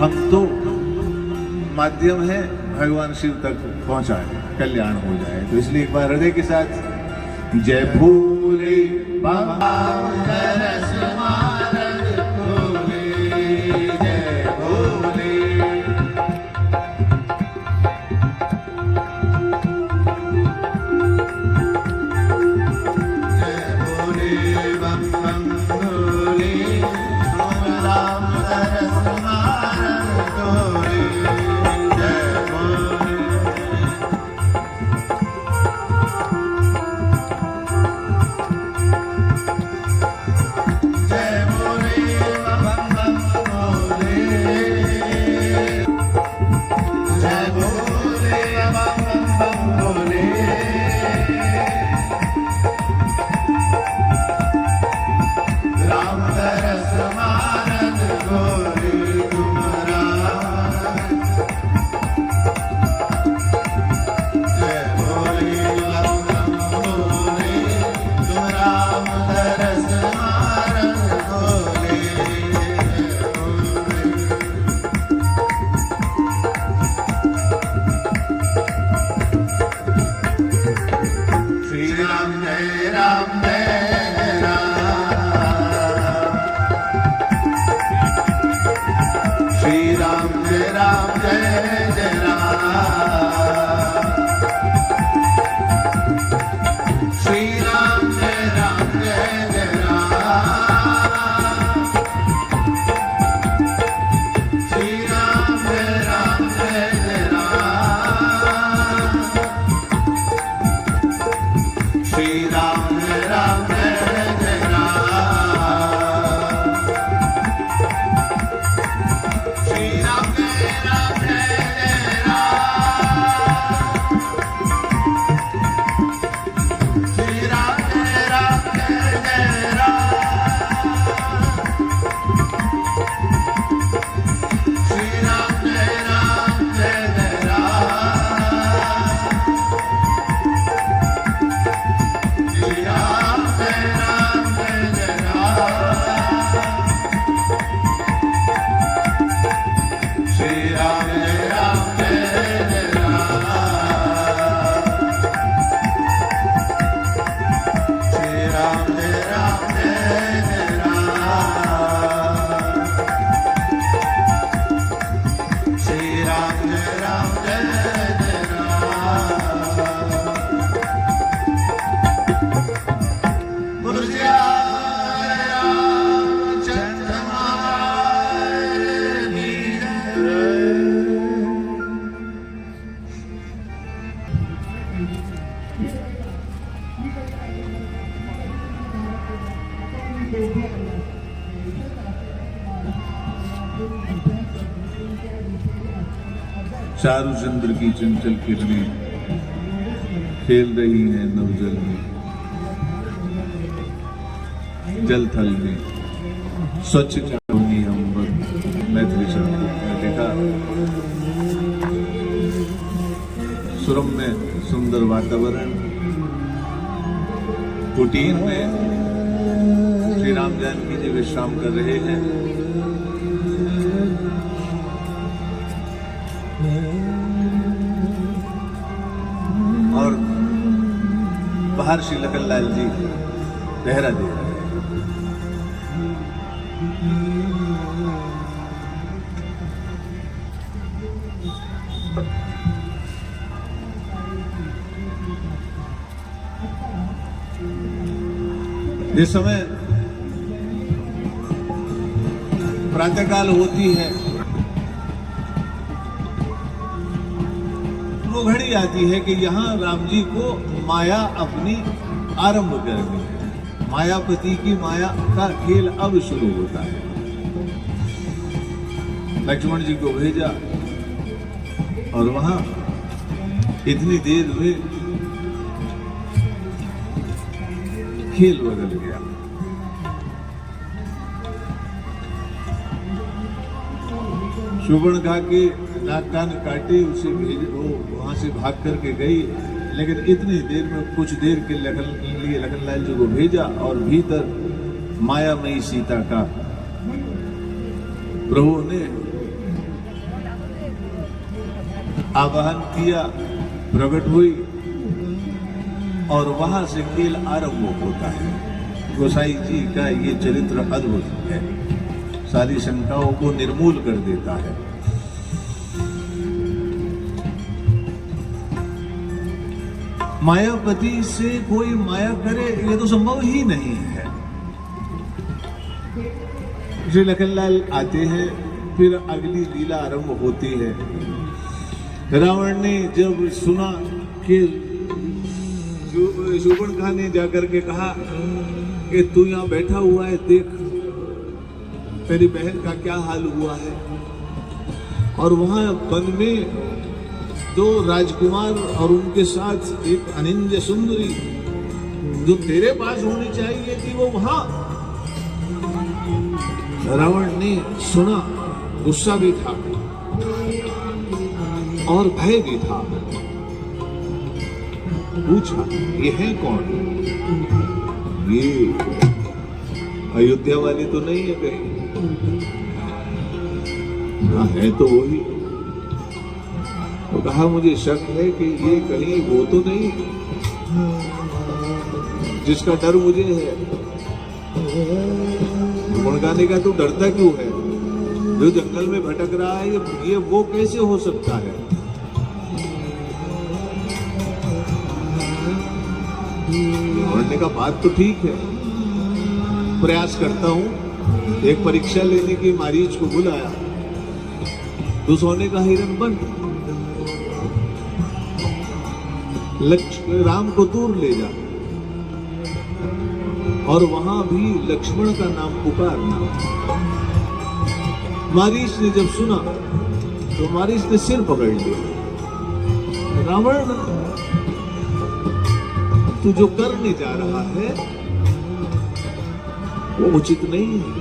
हम तो माध्यम है भगवान शिव तक पहुंचाए, कल्याण हो जाए। तो इसलिए एक बार हृदय के साथ जय भोले बाबा रस मारन भोले, जय भोले। जय भोले बम बम भोले, राम रस मारन भोले, जय भोले। जय भोले बम बम भोले, जय भोले बम बम भोले। राम रस मारन भोले, तुम राम। जय भोले बम बम भोले, तुम राम रस मारन भोले, जय भोले। श्री राम जय राम जय राम, श्री राम जय जय राम, श्री राम जय जय राम, श्री राम जय जय राम, श्री राम जय जय राम, श्री राम जय जय राम, श्री राम जय जय राम, श्री राम जय जय राम, श्री राम जय जय राम, श्री राम जय जय राम, श्री राम जय जय राम, श्री राम जय जय राम। बोलो जय रामचंद्र महाराज की जय। चारू चंद्र की चंचल किरणें खेल रही हैं नवजल में, जल थल में स्वच्छ चांदनी अंबर। मैथिली शब्द में देखा, सुरम में सुंदर वातावरण, कुटीर में श्री राम जानकी जी विश्राम कर रहे हैं। और बाहर श्री लखनलाल जी पहरा दे रहे हैं। जिस समय प्रातःकाल होती है, वो घड़ी आती है कि यहाँ राम जी को माया अपनी आरंभ करनी है। मायापति की माया का खेल अब शुरू होता है। लक्ष्मण जी को भेजा और वहां इतनी देर में खेल बदल गया। सुवर्णखा के नाक कान काटे, उसे भेज, वो वहां से भाग करके गई। लेकिन इतनी देर में कुछ देर के लिए लखनलाल जी को भेजा और भीतर मायामयी सीता का प्रभु ने आवाहन किया, प्रकट हुई और वहां से खेल आरंभ होता है। गोसाई जी का ये चरित्र अद्भुत है, सारी शंकाओं को निर्मूल कर देता है। मायापति से कोई माया करे ये तो संभव ही नहीं है। श्री लखनलाल आते हैं, फिर अगली लीला आरंभ होती है। रावण ने जब सुना कि शूर्पणखा ने जाकर के कहा कि तू यहाँ बैठा हुआ है, देख तेरी बहन का क्या हाल हुआ है। और वहां वन में दो राजकुमार और उनके साथ एक अनिंद्य सुंदरी जो तेरे पास होनी चाहिए थी वो वहां। रावण ने सुना, गुस्सा भी था और भय भी था। पूछा, ये है कौन? ये अयोध्या वाली तो नहीं है कहीं? हाँ है तो वही। तो कहा, मुझे शक है कि ये कहीं वो तो नहीं जिसका डर मुझे है। गुणगाने का तो डरता क्यों है? जो जंगल में भटक रहा है ये वो कैसे हो सकता है? पढ़ने का बात तो ठीक है, प्रयास करता हूं। एक परीक्षा लेने की मारीच को बुलाया, तू सोने का हिरन बन, राम को दूर ले जा और वहां भी लक्ष्मण का नाम पुकारना। मारीच ने जब सुना तो मारीच ने सिर पकड़ लिया। रावण, तू जो करने जा रहा है वो उचित नहीं है।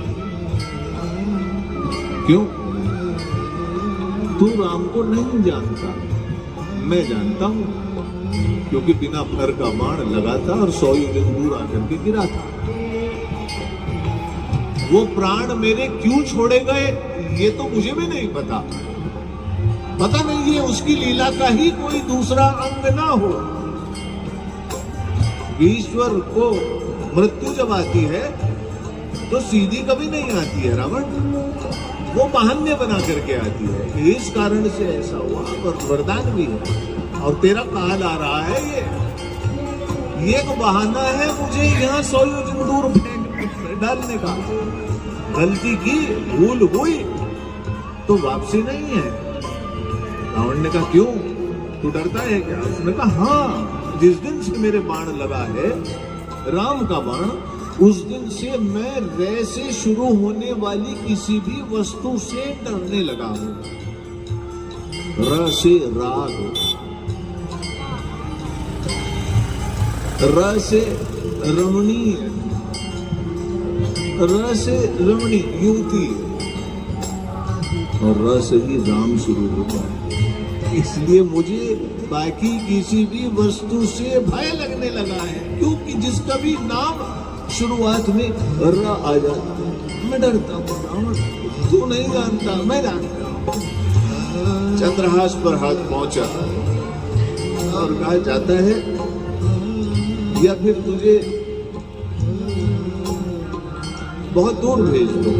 क्यों? तू राम को नहीं जानता, मैं जानता हूं, क्योंकि बिना फर का बाण लगा था और 100 योजन दूर आकर के गिरा था। वो प्राण मेरे क्यों छोड़े गए ये तो मुझे भी नहीं पता। पता नहीं है उसकी लीला का ही कोई दूसरा अंग ना हो। ईश्वर को मृत्यु जब आती है तो सीधी कभी नहीं आती है रावण, वो बहाने बना करके आती है। इस कारण से ऐसा हुआ, और वरदान भी है और तेरा काल आ रहा है। ये एक बहाना है मुझे यहाँ 100 योजन दूर फेंक डालने का। गलती की, भूल हुई तो वापसी नहीं है। रावण ने कहा, क्यों, तू डरता है क्या? उसने कहा, हाँ, जिस दिन से मेरे बाण लगा है राम का बाण, उस दिन से मैं रे से शुरू होने वाली किसी भी वस्तु से डरने लगा हूं। र से राग, र से रमणीय, र से रमणी युवती और र से ही राम शुरू होता है। इसलिए मुझे बाकी किसी भी वस्तु से भय लगने लगा है, क्योंकि जिसका भी नाम शुरुआत में र आ जाता है मैं डरता हूँ। रावण, तू नहीं जानता, मैं जानता हूँ। चंद्रहास पर हाथ पहुंचा और कहा, जाता है या फिर तुझे बहुत दूर भेज दो?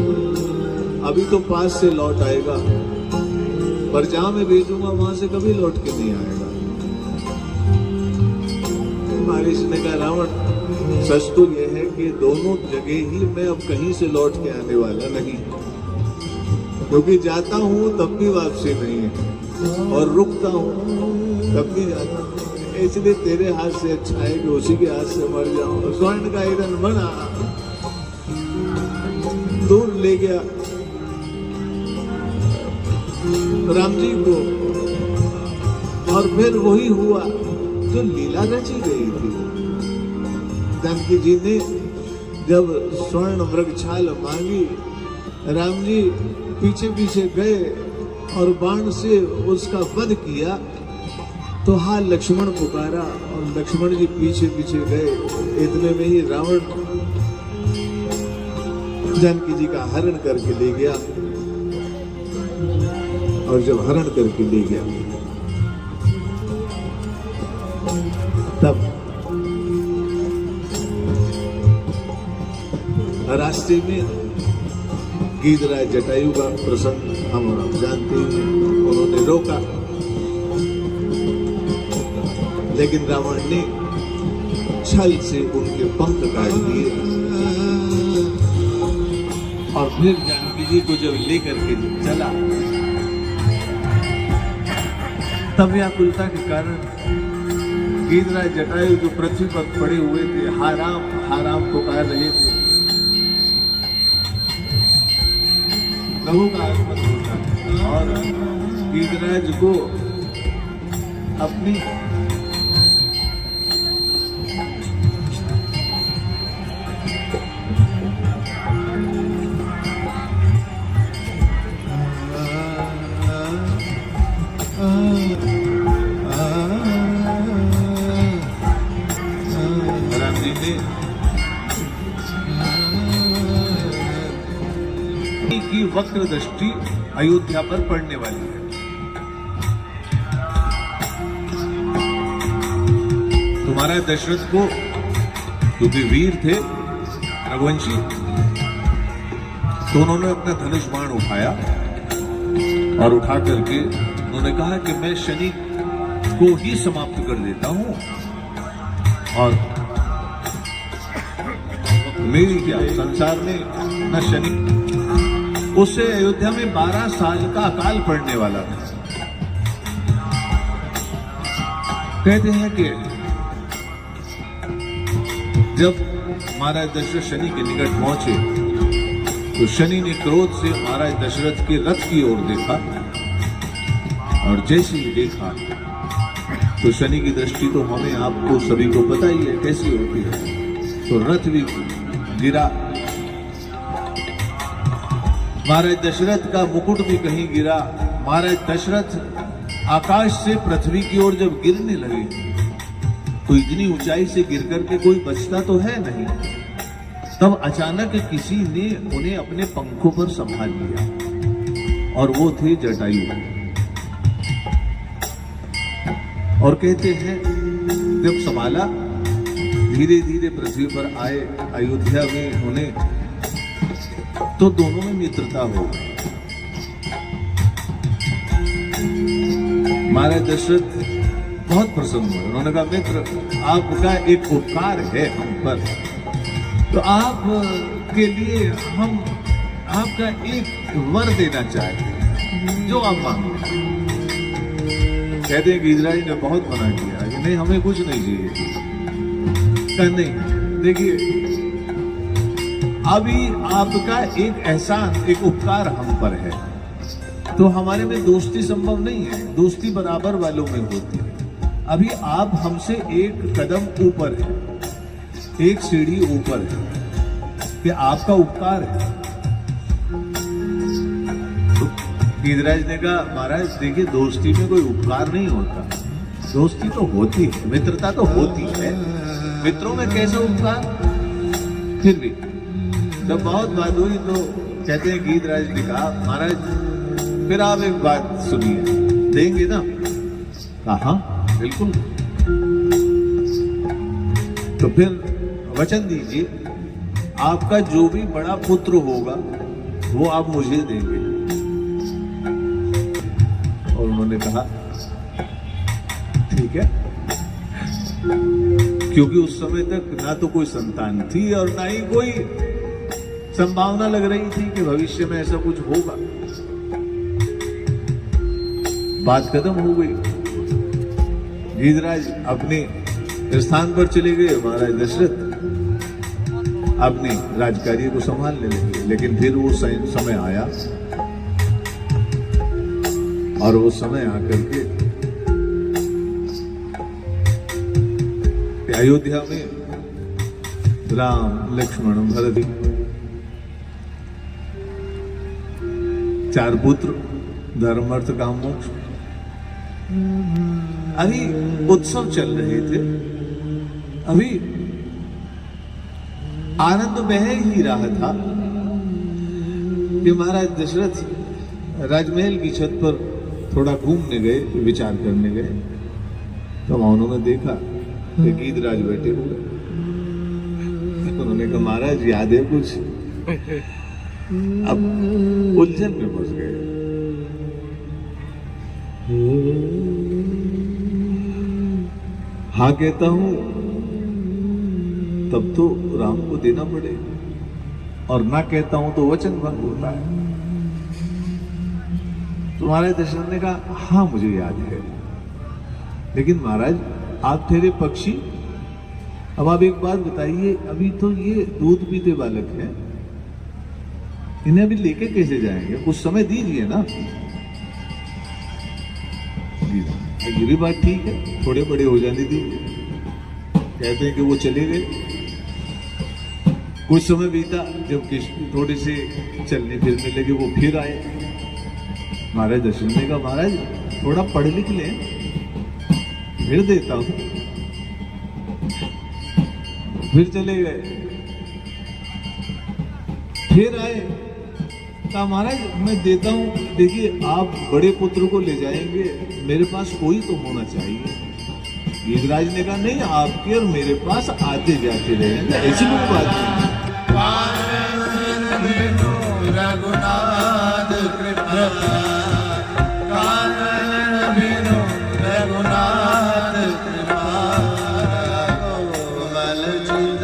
अभी तो पास से लौट आएगा, पर जहां मैं भेजूंगा वहां से कभी लौट के नहीं आएगा। मारीच ने कहा, रावण, सच तो यह है कि दोनों जगह ही मैं अब कहीं से लौट के आने वाला नहीं, क्योंकि जाता हूं तब भी वापसी नहीं है और रुकता हूं तब भी जाता हूं। इसलिए तेरे हाथ से अच्छा है कि उसी के हाथ से मर जाऊं। स्वर्ण का हिरन बना, दूर ले गया राम जी को, और फिर वही हुआ जो लीला रची गई थी। जानकी जी ने जब स्वर्ण मृगछाल मांगी, राम जी पीछे पीछे गए और बाण से उसका वध किया, तो हाँ लक्ष्मण पुकारा और लक्ष्मण जी पीछे पीछे गए। इतने में ही रावण जानकी जी का हरण करके ले गया, और जब हरण करके ले गया तब रास्ते में गीधराज जटायु का प्रसंग हम जानते हैं। उन्होंने रोका, लेकिन रावण ने छल से उनके पंख काट दिए और फिर जानकी जी को जब लेकर के चला, तब व्याकुलता के कारण गीधराज जटायु जो पृथ्वी पर पड़े हुए थे, हाराम हाराम पुकार रहे थे। प्रभु का आगमन होता है और गीधराज को अपनी राम जी ने की वक्र दृष्टि अयोध्या पर पड़ने वाली है। तुम्हारा दशरथ को, क्योंकि वीर थे रघुवंशी, तो उन्होंने अपना धनुष बाण उठाया और उठा करके उन्होंने कहा कि मैं शनि को ही समाप्त कर देता हूं और मेरी क्या संसार में न शनि। उससे अयोध्या में 12 साल का अकाल पड़ने वाला था। कहते हैं कि जब महाराज दशरथ शनि के निकट पहुंचे तो शनि ने क्रोध से महाराज दशरथ के रथ की ओर देखा और जैसे ही देखा तो शनि की दृष्टि तो हमें आपको सभी को पता ही है कैसी होती है। तो रथ भी गिरा, महाराज दशरथ का मुकुट भी कहीं गिरा। महाराज दशरथ आकाश से पृथ्वी की ओर जब गिरने लगे तो इतनी ऊंचाई से गिर करके कोई बचता तो है नहीं। तब अचानक किसी ने उन्हें अपने पंखों पर संभाल लिया और वो थे जटायु। और कहते हैं जब संभाला, धीरे धीरे पृथ्वी पर आए अयोध्या में उन्हें, तो दोनों में मित्रता हो गई। महाराज दशरथ बहुत प्रसन्न हुए। उन्होंने कहा मित्र, आपका एक उपकार है हम पर, तो आप के लिए हम आपका एक वर देना चाहते हैं, जो आप मांगो। कहते हैं गीधराज ने बहुत मना किया कि नहीं, हमें कुछ नहीं चाहिए। कहा नहीं, देखिए अभी आपका एक एहसान, एक उपकार हम पर है, तो हमारे में दोस्ती संभव नहीं है, दोस्ती बराबर वालों में होती है। अभी आप हमसे एक कदम ऊपर है, एक सीढ़ी ऊपर है, कि आपका उपकार है। तो गीधराज ने कहा महाराज देखिए, दोस्ती में कोई उपकार नहीं होता, दोस्ती तो होती है, मित्रता तो होती है, मित्रों में कैसे उपकार। फिर भी जब बहुत बात हुई तो कहते हैं गीधराज ने कहा महाराज फिर आप एक बात सुनिए, देंगे ना? कहा बिल्कुल। तो फिर वचन दीजिए, आपका जो भी बड़ा पुत्र होगा वो आप मुझे देंगे। और उन्होंने कहा ठीक है, क्योंकि उस समय तक ना तो कोई संतान थी और ना ही कोई संभावना लग रही थी कि भविष्य में ऐसा कुछ होगा। बात खत्म हो गई। गीधराज अपने स्थान पर चले गए, महाराज दशरथ अपने राजकार्य को संभालने लगे। लेकिन फिर वो समय आया और वो समय आकर के अयोध्या में राम लक्ष्मण भरत 4 पुत्र, धर्म अर्थ काम मोक्ष, अभी उत्सव चल रहे थे, अभी आनंद बह ही रहा था कि महाराज दशरथ राजमहल की छत पर थोड़ा घूमने गए, विचार करने गए। तो उन्होंने देखा कि गीधराज बैठे हुए, उन्होंने कहा महाराज याद है कुछ? अब उलझन में फंस गए। हाँ कहता हूं तब तो राम को देना पड़े, और ना कहता हूं तो वचन भंग होता है। तो महाराज दशरथ ने कहा हाँ मुझे याद है, लेकिन महाराज आप ठहरे पक्षी, अब आप एक बात बताइए, अभी तो ये दूध पीते बालक हैं, इन्हें अभी लेके कैसे जाएंगे? कुछ समय दीजिए ना। ये भी बात ठीक है, थोड़े बड़े हो जाने दीजिए। कहते हैं कि वो चले गए, कुछ समय बीता, जब कृष्ण थोड़े से चलने फिरने लगे वो फिर आए। महाराज दशरथ ने कहा महाराज थोड़ा पढ़ लिख ले, फिर देता हूं। फिर चले गए, फिर आए, कहा महाराज मैं देता हूं, देखिए आप बड़े पुत्र को ले जाएंगे, मेरे पास कोई तो होना चाहिए। गीधराज ने कहा नहीं, आपके और मेरे पास आते जाते रहेंगे, ऐसी कोई बात नहीं। रघुनाथ कृपा, कानन बिनु रघुनाथ कृपा, कोमल चित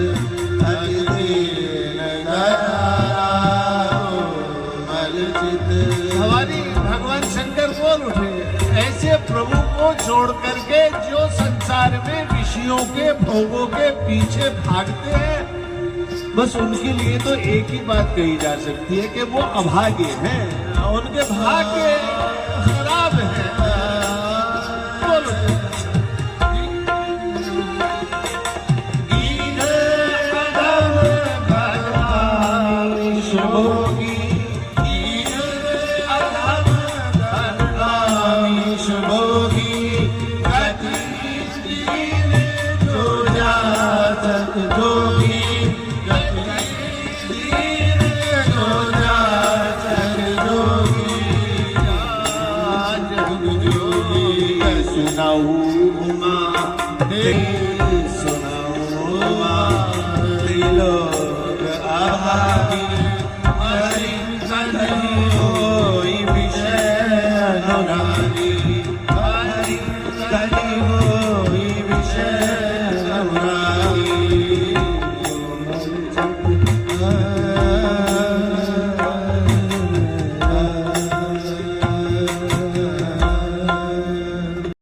अति दीन दयाल, कोमल चित। भवानी भगवान शंकर बोल उठे, ऐसे प्रभु को छोड़ करके जो संसार में विषयों के भोगों के पीछे भागते हैं, बस उनके लिए तो एक ही बात कही जा सकती है कि वो अभागे हैं, उनके भाग्य खराब है।